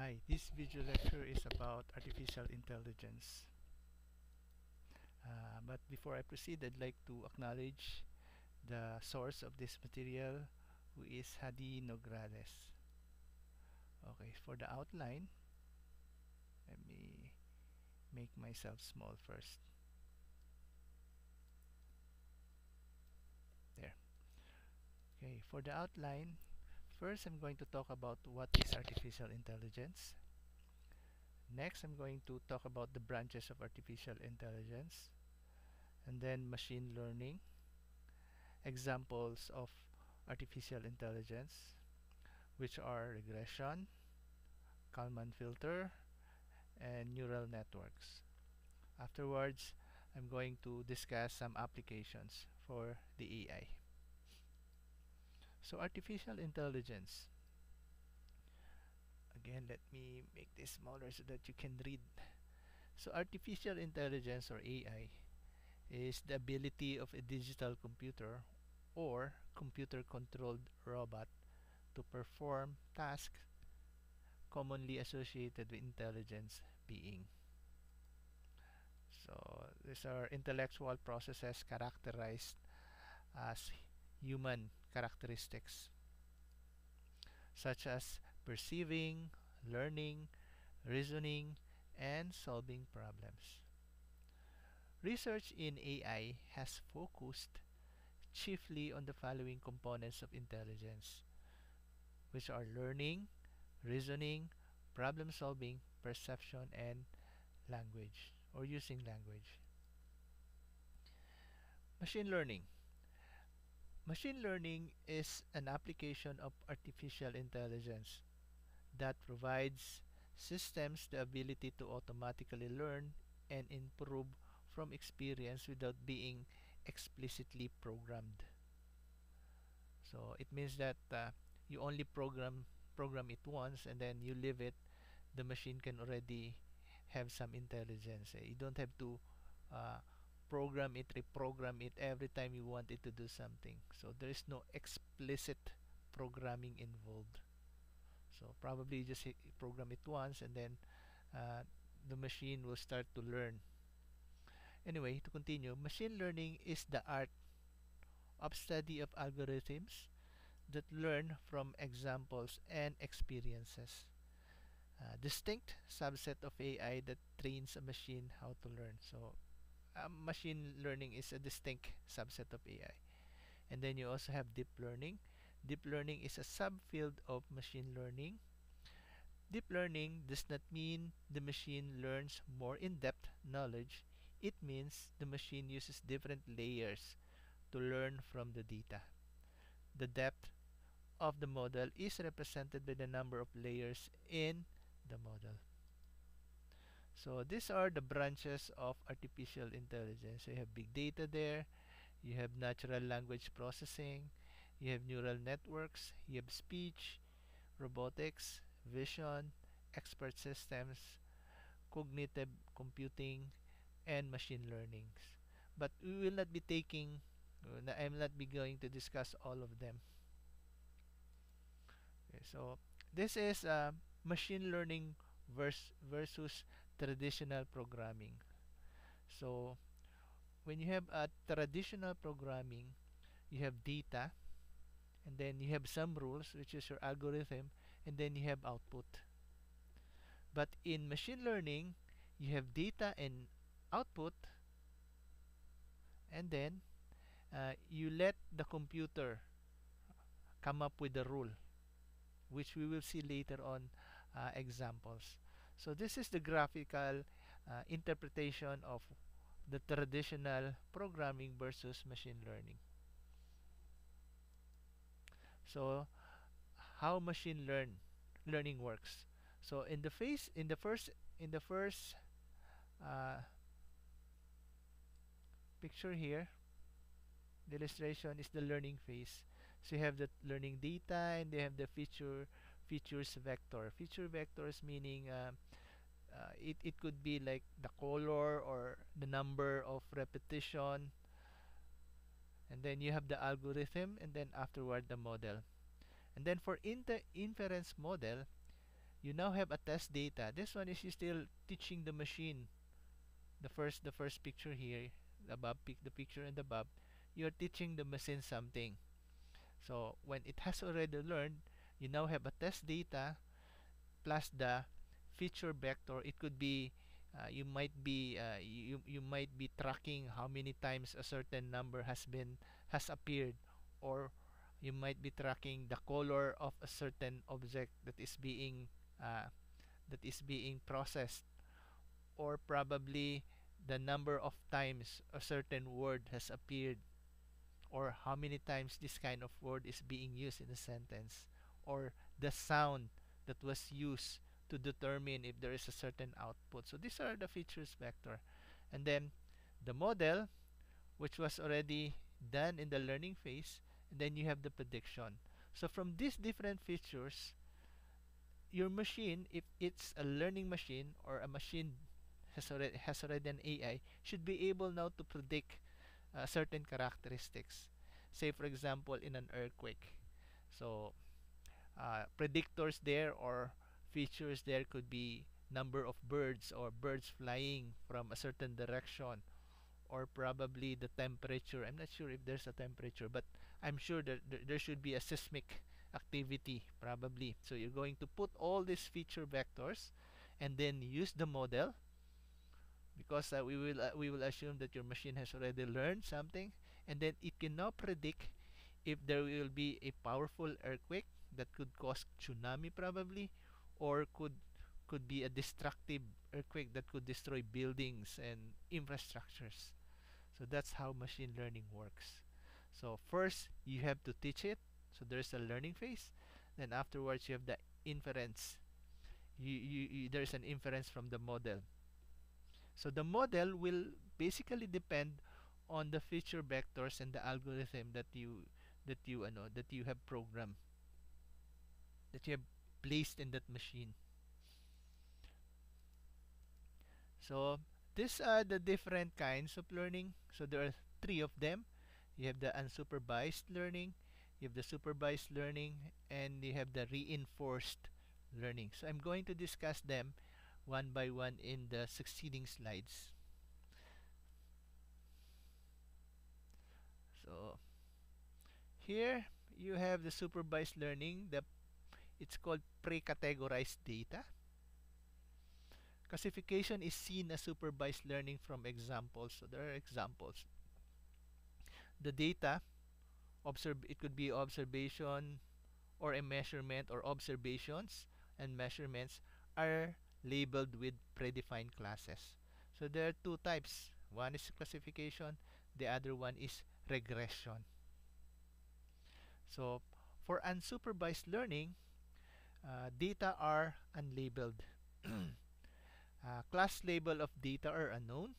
Hi, this video lecture is about artificial intelligence. But before I proceed, I'd like to acknowledge the source of this material, who is Hadi Nograles. Okay, for the outline, let me make myself small first. There. Okay, for the outline, first I'm going to talk about what is artificial intelligence. Next, I'm going to talk about the branches of artificial intelligence, and then machine learning, examples of artificial intelligence, which are regression, Kalman filter, and neural networks. Afterwards, I'm going to discuss some applications for the AI. So artificial intelligence. Again, let me make this smaller so that you can read. So artificial intelligence, or AI, is the ability of a digital computer or computer-controlled robot to perform tasks commonly associated with intelligence being. So these are intellectual processes characterized as human characteristics, such as perceiving, learning, reasoning, and solving problems. Research in AI has focused chiefly on the following components of intelligence, which are learning, reasoning, problem solving, perception, and language, or using language. Machine learning. Machine learning is an application of artificial intelligence that provides systems the ability to automatically learn and improve from experience without being explicitly programmed. So it means that you only program it once, and then you leave it. The machine can already have some intelligence. You don't have to uh, program it, reprogram it every time you want it to do something. So there is no explicit programming involved. So probably you just program it once, and then uh, the machine will start to learn. Anyway, to continue, machine learning is the art of study of algorithms that learn from examples and experiences. Distinct subset of AI that trains a machine how to learn. So machine learning is a distinct subset of AI. And then you also have deep learning. Deep learning is a subfield of machine learning. Deep learning does not mean the machine learns more in-depth knowledge. It means the machine uses different layers to learn from the data. The depth of the model is represented by the number of layers in the model. So these are the branches of artificial intelligence. So you have big data there, you have natural language processing, you have neural networks, you have speech, robotics, vision, expert systems, cognitive computing, and machine learning. But we will not be taking, I will not be going to discuss all of them. Okay, so this is machine learning versus traditional programming. So when you have a traditional programming, you have data, and then you have some rules, which is your algorithm, and then you have output. But in machine learning, you have data and output, and then you let the computer come up with the rule, which we will see later on examples. So this is the graphical interpretation of the traditional programming versus machine learning. So how machine learning works. So in the first uh, picture here, the illustration is the learning phase. So you have the learning data, and they have the features vector. Feature vectors meaning it could be like the color or the number of repetition, and then you have the algorithm, and then afterward the model. And then for inference model, You now have a test data. This one is you still teaching the machine. The first picture here, the picture in the above, you're teaching the machine something. So when it has already learned, you now have a test data plus the feature vector. It could be you might be tracking how many times a certain number has appeared, or you might be tracking the color of a certain object uh, that is being processed, or probably the number of times a certain word has appeared, or how many times this kind of word is being used in a sentence, or the sound that was used to determine if there is a certain output. So these are the features vector. And then the model, which was already done in the learning phase, and then you have the prediction. So from these different features, your machine, if it's a learning machine or a machine has already an AI, should be able now to predict certain characteristics. Say, for example, in an earthquake. So, predictors there or features there could be number of birds or birds flying from a certain direction, or probably the temperature. I'm not sure if there's a temperature, but I'm sure that there should be a seismic activity probably. So you're going to put all these feature vectors and then use the model, because we will assume that your machine has already learned something, and then it can now predict if there will be a powerful earthquake that could cause tsunami probably, or could be a destructive earthquake that could destroy buildings and infrastructures. So that's how machine learning works. So first you have to teach it, so there's a learning phase. Then afterwards you have the inference. There's an inference from the model. So the model will basically depend on the feature vectors and the algorithm that you have programmed, that you have placed in that machine. So these are the different kinds of learning. So there are three of them. You have the unsupervised learning, you have the supervised learning, and you have the reinforced learning. So I'm going to discuss them one by one in the succeeding slides. So here you have the supervised learning. It's called pre-categorized data. Classification is seen as supervised learning from examples. So there are examples. The data, it could be observation or a measurement, or observations and measurements are labeled with predefined classes. So there are two types. One is classification, the other one is regression. So for unsupervised learning, data are unlabeled. Class label of data are unknown.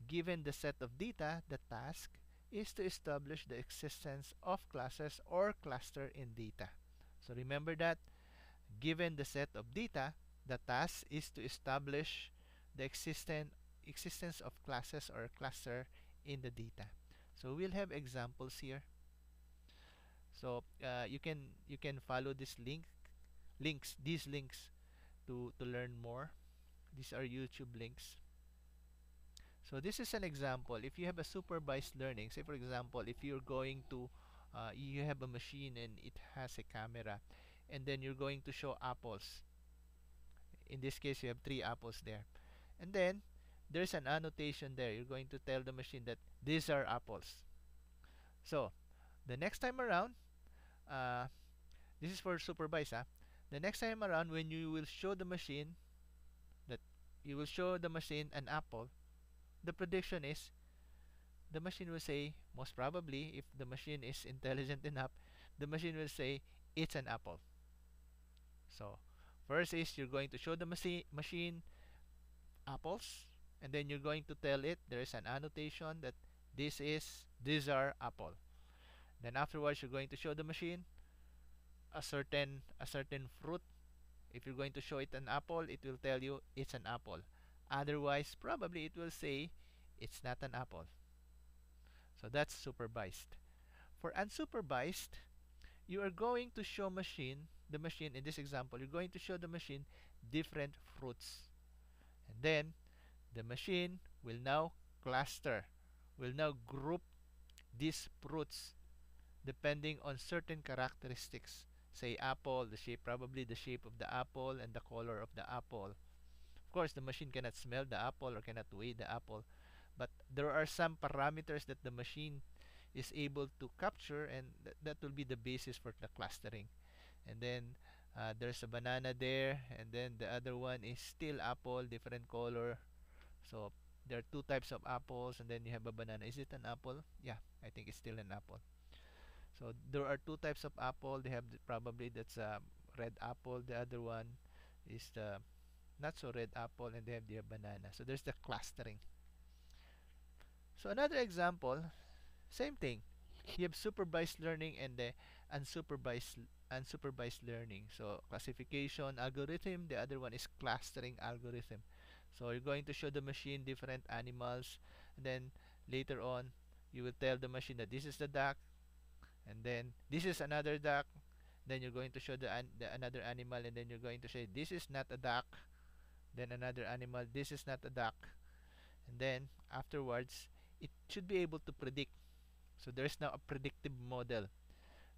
Given the set of data, the task is to establish the existence of classes or cluster in data. So remember that, given the set of data, the task is to establish the existence of classes or cluster in the data. So we'll have examples here. So you can follow these links to learn more. These are YouTube links. So this is an example. If you have a supervised learning, say for example, if you're going to you have a machine and it has a camera, and then you're going to show apples. In this case, you have three apples there, and then there's an annotation there. You're going to tell the machine that these are apples. So the next time around, uh, this is for supervised. The next time around, when you will show the machine that you will show the machine an apple, the prediction is the machine will say, most probably, if the machine is intelligent enough, the machine will say it's an apple. So first is you're going to show the machine apples, and then you're going to tell it there is an annotation that these are apple. Then afterwards you're going to show the machine a certain fruit. If you're going to show it an apple, it will tell you it's an apple. Otherwise, probably it will say it's not an apple. So that's supervised. For unsupervised, you are going to show machine the machine, in this example, you're going to show the machine different fruits. And then the machine will now cluster, will now group these fruits depending on certain characteristics. Say apple, the shape, probably the shape of the apple and the color of the apple. Of course, the machine cannot smell the apple or cannot weigh the apple, but there are some parameters that the machine is able to capture, and that will be the basis for the clustering. And then there's a banana there, and then the other one is still apple, different color. So there are two types of apples, and then you have a banana. Is it an apple? Yeah, I think it's still an apple. So there are two types of apple. They have probably that's a red apple. The other one is the not so red apple, and they have the banana. So there's the clustering. So another example, same thing. You have supervised learning and the unsupervised learning. So classification algorithm, the other one is clustering algorithm. So you're going to show the machine different animals, and then later on you will tell the machine that this is the duck, and then this is another duck. Then you're going to show the another animal, and then you're going to say this is not a duck. Then another animal, this is not a duck. And then afterwards, it should be able to predict. So there's now a predictive model.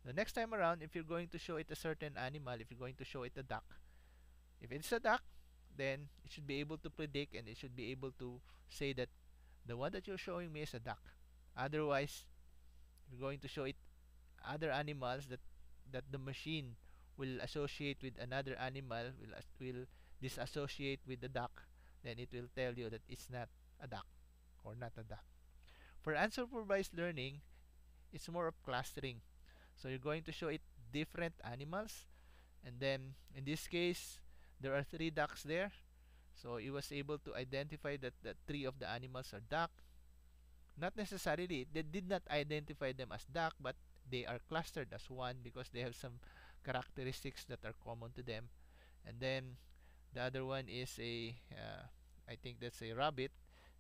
The next time around, if you're going to show it a certain animal, if you're going to show it a duck, if it's a duck, then it should be able to predict, and it should be able to say that the one that you're showing me is a duck. Otherwise, you're going to show it other animals that the machine will associate with another animal, will disassociate with the duck, then it will tell you that it's not a duck or not a duck. For unsupervised learning, it's more of clustering. So you're going to show it different animals, and then in this case there are three ducks there. So it was able to identify that the three of the animals are duck. Not necessarily, they did not identify them as duck, but they are clustered as one because they have some characteristics that are common to them. And then the other one is I think that's a rabbit,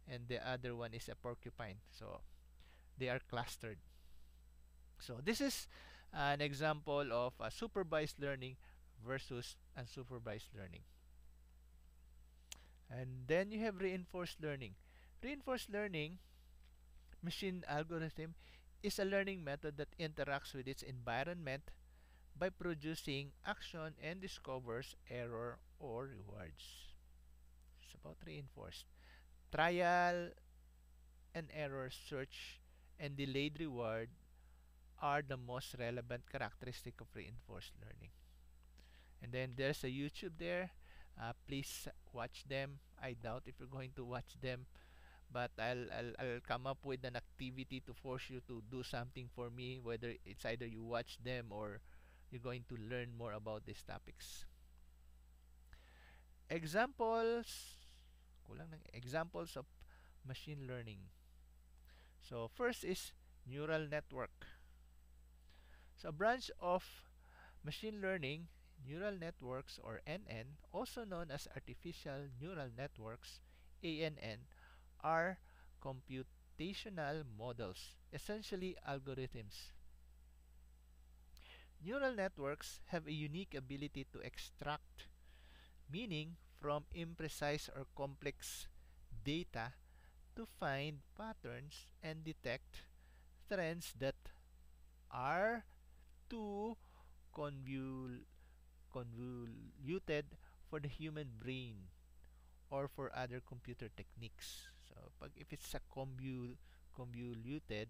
and the other one is a porcupine. So they are clustered. So this is an example of supervised learning versus unsupervised learning. And then you have reinforced learning. Reinforced learning machine algorithm is a learning method that interacts with its environment by producing action and discovers error or rewards. It's about reinforced. Trial and error search and delayed reward are the most relevant characteristic of reinforced learning. And then there's a YouTube there. Please watch them. I doubt if you're going to watch them, but I'll come up with an activity to force you to do something for me, whether it's either you watch them or you're going to learn more about these topics. Examples, examples of machine learning. So first is neural network. So a branch of machine learning, neural networks or NN, also known as artificial neural networks, ANN, are computational models, essentially algorithms. Neural networks have a unique ability to extract meaning from imprecise or complex data to find patterns and detect trends that are too convoluted for the human brain or for other computer techniques. So, if it's a convoluted,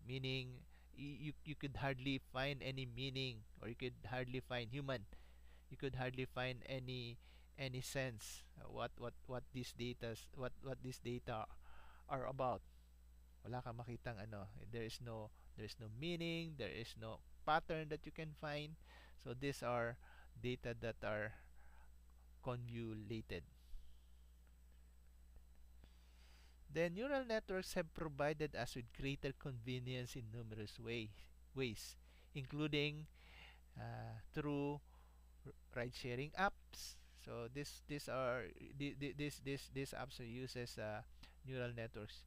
meaning you could hardly find any meaning, or you could hardly find human, you could hardly find any sense what these data are about. Wala kang makitang ano, there is no meaning, there is no pattern that you can find. So these are data that are convoluted. The neural networks have provided us with greater convenience in numerous ways, including through ride-sharing apps. So these apps uses neural networks,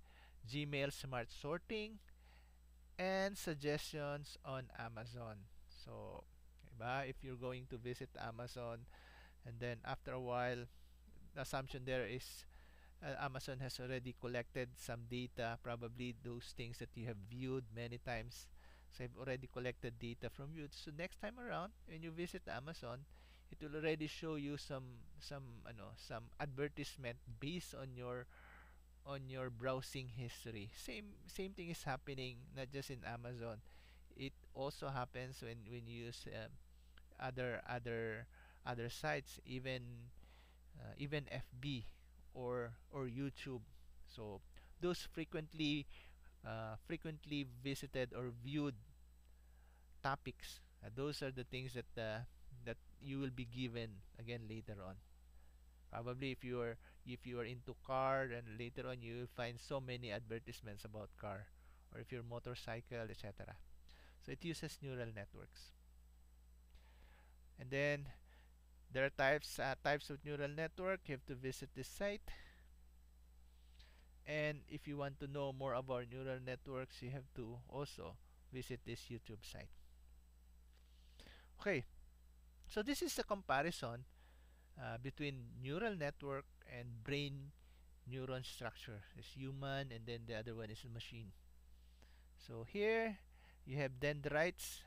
Gmail smart sorting, and suggestions on Amazon. So Diba? If you're going to visit Amazon, and then after a while, the assumption there is Amazon has already collected some data, probably those things that you have viewed many times. So I've already collected data from you. So next time around, when you visit Amazon, it will already show you some advertisement based on your browsing history. Same thing is happening not just in Amazon. It also happens when you use other sites, even FB or YouTube. So those frequently visited or viewed topics, those are the things that you will be given again later on. Probably if you are into car, and later on you will find so many advertisements about car, or if you're motorcycle, etc. So it uses neural networks. And then there are types of neural network. You have to visit this site. And if you want to know more about neural networks, you have to also visit this YouTube site. Okay, so this is a comparison between neural network and brain neuron structure. It's human, and then the other one is a machine. So here you have dendrites.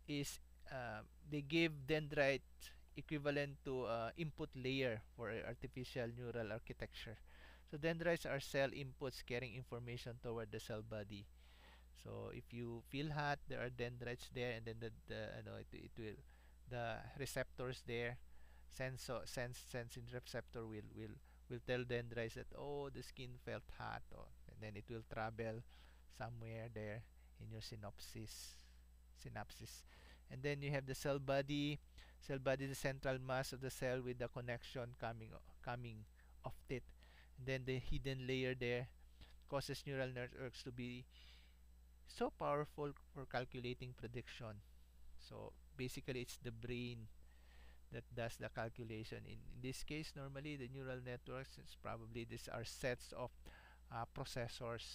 Is They give dendrite equivalent to input layer for artificial neural architecture. So dendrites are cell inputs carrying information toward the cell body. So if you feel hot, there are dendrites there, and then it will, the receptors there, sensing receptor will tell dendrites that, oh, the skin felt hot, and then it will travel somewhere there in your synapses. And then you have the cell body. Cell body is the central mass of the cell with the connection coming of it. And then the hidden layer there causes neural networks to be so powerful for calculating prediction. So basically, it's the brain that does the calculation. In this case, normally the neural networks is probably these are sets of processors.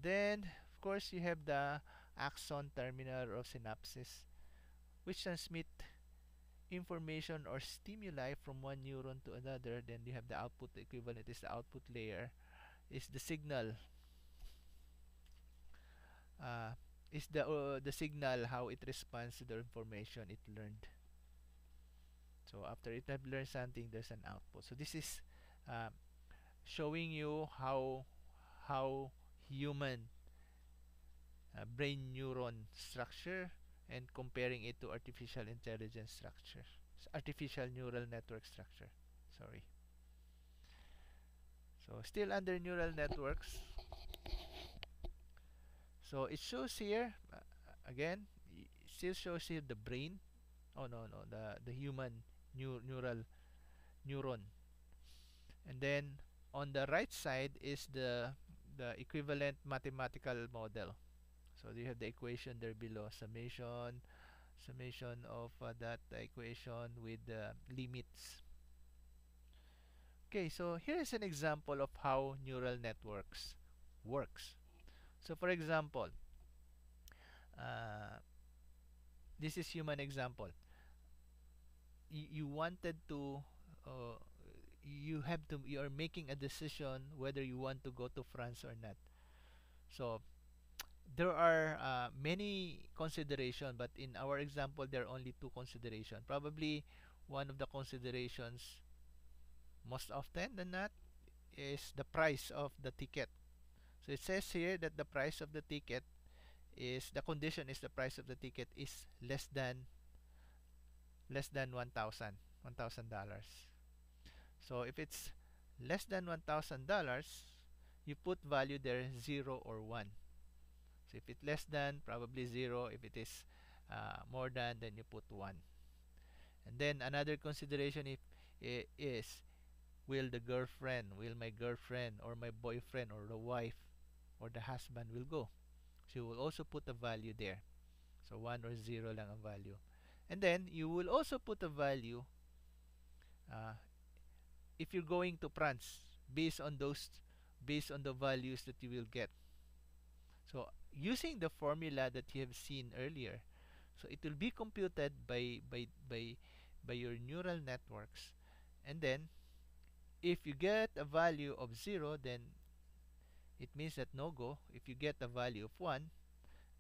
Then, of course, you have the axon terminal of synapses, which transmit information or stimuli from one neuron to another. Then you have the output equivalent is the output layer, is the signal, uh, is the signal how it responds to the information it learned. So after it have learned something, there's an output. So this is uh, showing you how human brain neuron structure, and comparing it to artificial intelligence structure, artificial neural network structure. Sorry. So still under neural networks. So it shows here again. It still shows here the brain. Oh no, the human neural neuron. And then on the right side is the equivalent mathematical model. So you have the equation there below, summation of that equation with the limits. Okay, so here is an example of how neural networks works. So for example, uh, this is human example. You wanted to uh, you are making a decision whether you want to go to France or not. So there are many consideration, but in our example there are only two consideration. Probably one of the considerations most often than not is the price of the ticket. So it says here that the price of the ticket is, the condition is the price of the ticket is less than $1,000. So if it's less than $1,000, you put value there 0 or 1. So if it's less than, probably 0. If it is more than, then you put 1. And then another consideration if is, will my girlfriend or my boyfriend or the wife or the husband will go? So you will also put a value there. So 1 or 0 lang ang value. And then you will also put a value uh, if you're going to France, based on the values that you will get. So using the formula that you have seen earlier. So it will be computed by your neural networks, and then if you get a value of 0, then it means that no go. If you get a value of 1,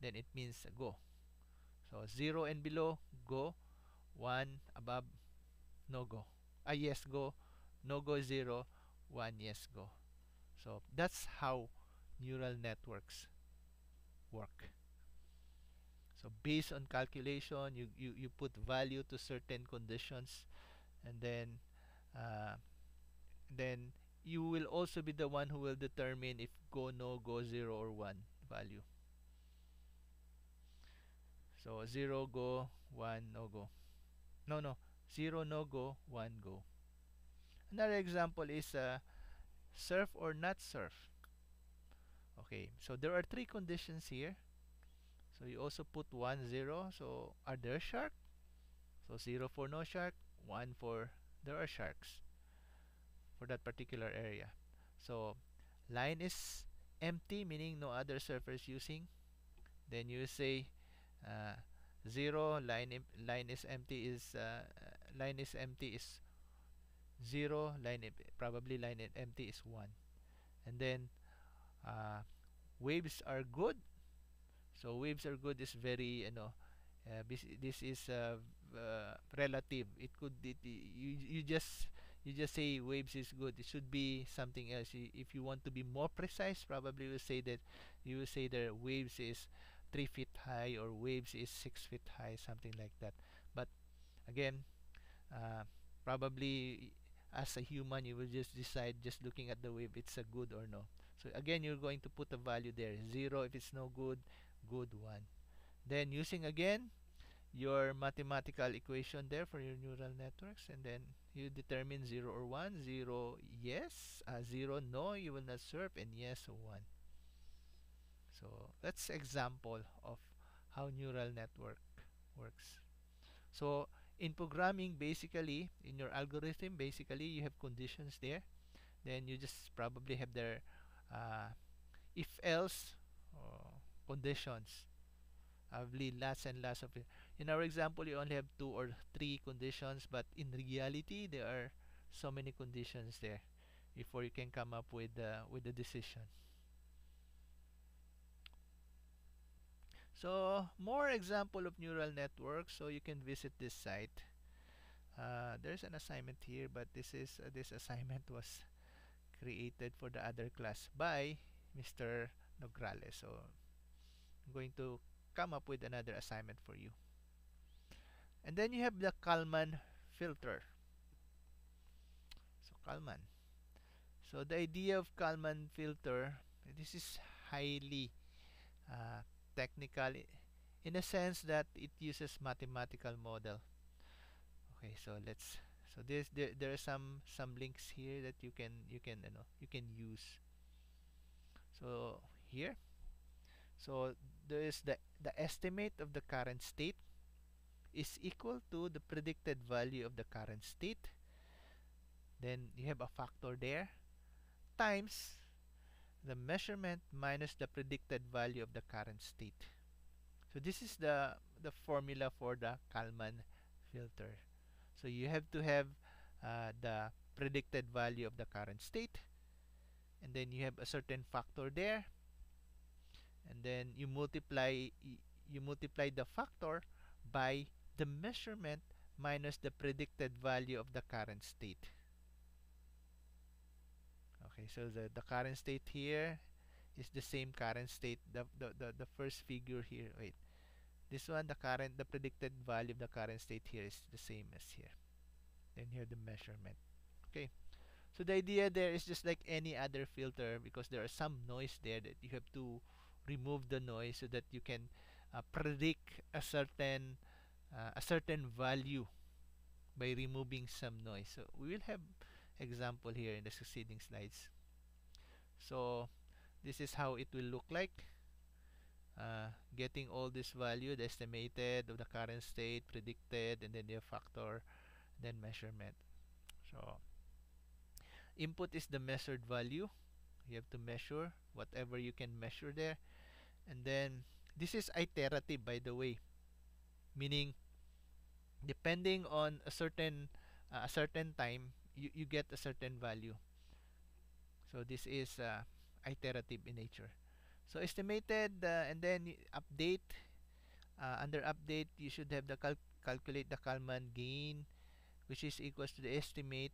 then it means go. So 0 and below, go. 1 above, no go. Yes, go. No go, 0. 1, yes, go. So that's how neural networks work. So based on calculation, you put value to certain conditions, and uh, then you will also be the one who will determine if go, no go, 0 or 1 value. So 0 go, 1 no go. No, no. 0 no go, 1 go. Another example is surf or not surf. Okay, so there are three conditions here. So you also put 1, 0. So are there shark? So 0 for no shark, 1 for there are sharks for that particular area. So line is empty, meaning no other surfers using. Then you say uh, 0, line is empty is line is empty is 0, probably line empty is 1. And then uh, waves are good. So waves are good is very, this is relative. It could you just say waves is good. It should be something else. If you want to be more precise, probably you will say that waves is 3 feet high or waves is 6 feet high, something like that. But again, uh, probably as a human, you will just decide just looking at the wave it's a good or no. So again, you're going to put a value there, 0 if it's no good, good 1. Then using again your mathematical equation there for your neural networks, and then you determine 0 or 1. 0 yes, 0 no, you will not surf, and yes 1. So that's example of how neural network works. So in programming, basically in your algorithm, basically you have conditions there. Then you just probably have their if else conditions. Probably lots and lots of it. In our example, you only have 2 or 3 conditions, but in reality, there are so many conditions there before you can come up with the decision. So more example of neural networks. So you can visit this site. There's an assignment here, but this assignment was created for the other class by Mr. Nograles. So I'm going to come up with another assignment for you. And then you have the Kalman filter. So Kalman. So the idea of Kalman filter, this is highly uh, technical in a sense that it uses mathematical model. Okay, so there are some links here that you can use. So here, so there is the estimate of the current state is equal to the predicted value of the current state. Then you have a factor there times the measurement minus the predicted value of the current state. So this is the formula for the Kalman filter. So you have to have the predicted value of the current state, and then you have a certain factor there, and then you multiply the factor by the measurement minus the predicted value of the current state. Okay, so the current state here is the same current state, the first figure here. Wait, this one, the predicted value of the current state here is the same as here. Then here the measurement. Okay, so the idea there is just like any other filter, because there are some noise there that you have to remove the noise so that you can predict a certain value by removing some noise. So we will have example here in the succeeding slides. So this is how it will look like. Getting all this value, the estimated of the current state, predicted, and then the factor, then measurement. So input is the measured value. You have to measure whatever you can measure there, And then this is iterative, by the way, meaning depending on a certain time, you get a certain value. So this is iterative in nature. So estimated, and then update. Under update, you should have the calculate the Kalman gain, which is equals to the estimate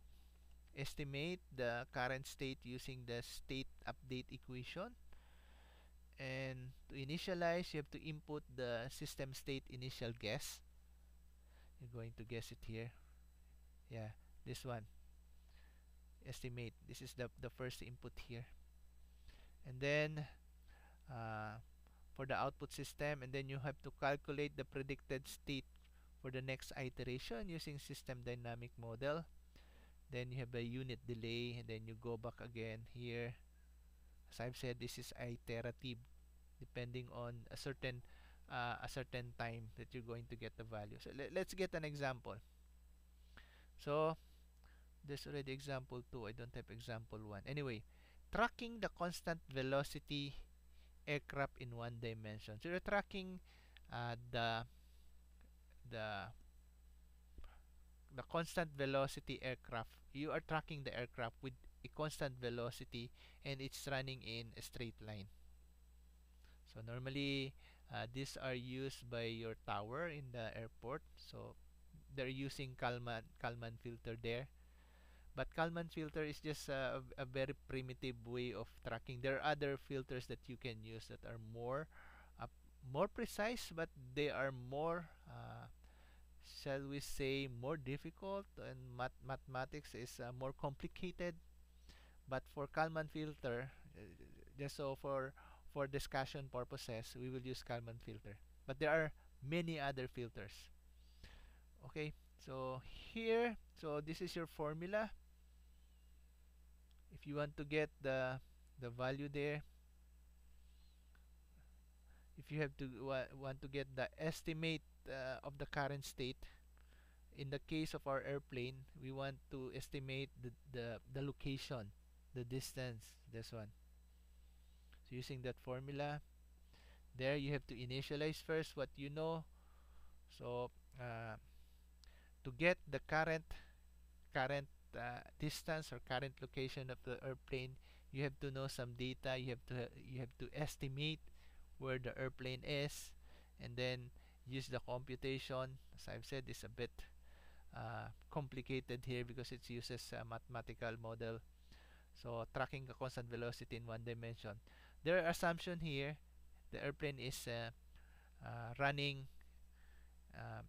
the current state using the state update equation. And to initialize, you have to input the system state initial guess. You're going to guess it here. Yeah, this one. Estimate. This is the first input here. And then uh, for the output system, and then you have to calculate the predicted state for the next iteration using system dynamic model. Then you have a unit delay, and then you go back again here. As I've said, this is iterative, depending on a certain time that you're going to get the value. So let's get an example. So there's already example 2. I don't have example 1. Anyway, tracking the constant velocity aircraft in one dimension. So you're tracking uh, the the the constant velocity aircraft. You are tracking the aircraft with a constant velocity, and it's running in a straight line. So normally these are used by your tower in the airport. So they're using Kalman filter there. But Kalman filter is just a very primitive way of tracking. There are other filters that you can use that are uh, more precise, but they are more shall we say more difficult, and mathematics is more complicated. But for Kalman filter, just so for discussion purposes, we will use Kalman filter. But there are many other filters. Okay, so here, so this is your formula. If you want to get the value there, if you have to want to get the estimate of the current state, in the case of our airplane, we want to estimate the location, the distance, this one. So using that formula, there you have to initialize first what you know. So to get the current distance or current location of the airplane, you have to know some data. You have to estimate where the airplane is, and then use the computation. As I've said, it's a bit complicated here because it uses a mathematical model. So tracking the constant velocity in one dimension. There are assumption here. The airplane is running. Uh,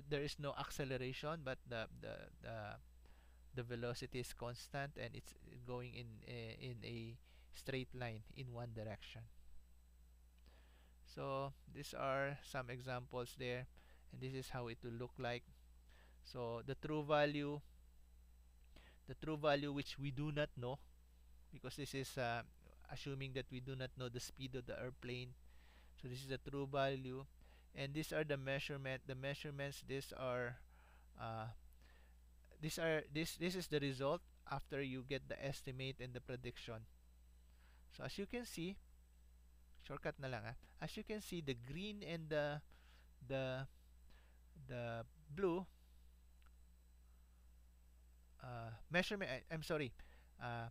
there is no acceleration, but the velocity is constant, and it's going in a straight line in one direction. So these are some examples there, and this is how it will look like. So the true value which we do not know, because this is assuming that we do not know the speed of the airplane. So this is the true value, and these are the measurements. Uh, this is the result after you get the estimate and the prediction. So as you can see, shortcut na lang, as you can see, the green and the the blue measurement, I'm sorry, uh,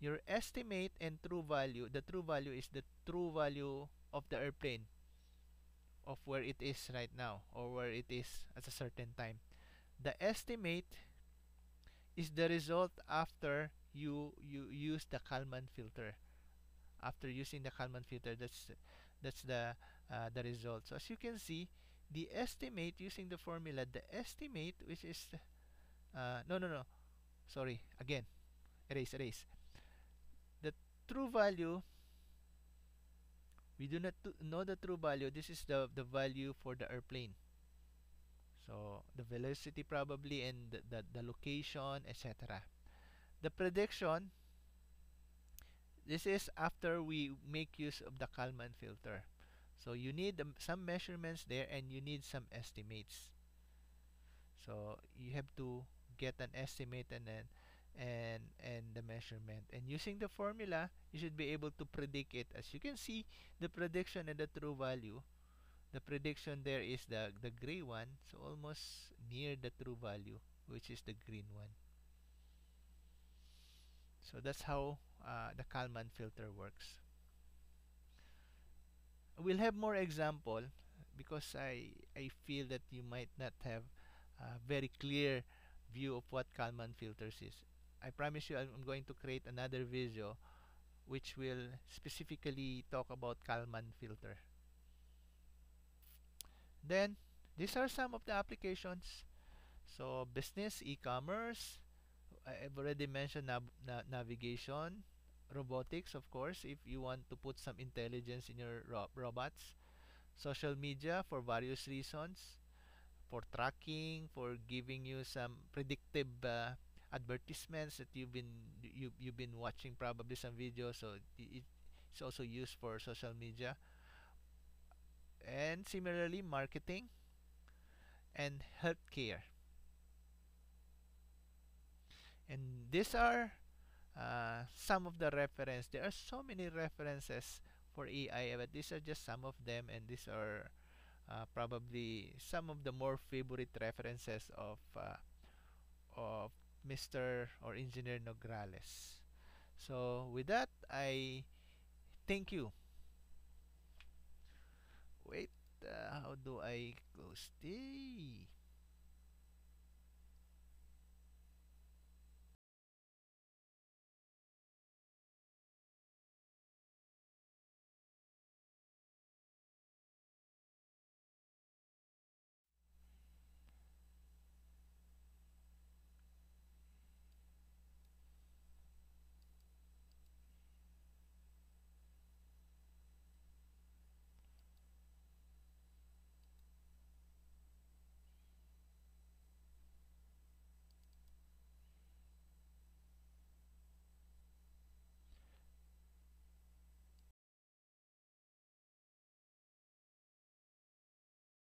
your estimate and true value, the true value is the true value of the airplane, of where it is right now or where it is at a certain time. The estimate is the result after you use the Kalman filter. After using the Kalman filter, that's the result. So as you can see, the estimate using the formula, the estimate, which is no, sorry, again, erase. The true value, we do not know the true value. This is the value for the airplane. So the velocity probably, and the location, etc. The prediction, this is after we make use of the Kalman filter. So you need some measurements there, and you need some estimates. So you have to get an estimate, and then and the measurement. And using the formula, you should be able to predict it. As you can see, the prediction and the true value, the prediction there is the gray one, so almost near the true value, which is the green one. So that's how the Kalman filter works. We'll have more example because I feel that you might not have a very clear view of what Kalman filters is. I promise you I'm going to create another video which will specifically talk about Kalman filter. Then these are some of the applications. So business, e-commerce, I've already mentioned navigation, robotics, of course, if you want to put some intelligence in your robots, social media for various reasons, for tracking, for giving you some predictive advertisements that you've been watching probably some videos, so it's also used for social media, and similarly marketing and healthcare. And these are some of the reference. There are so many references for AI, but these are just some of them, and these are probably some of the more favorite references of Mr. or Engineer Nograles. So with that, I thank you. Wait, how do I close this?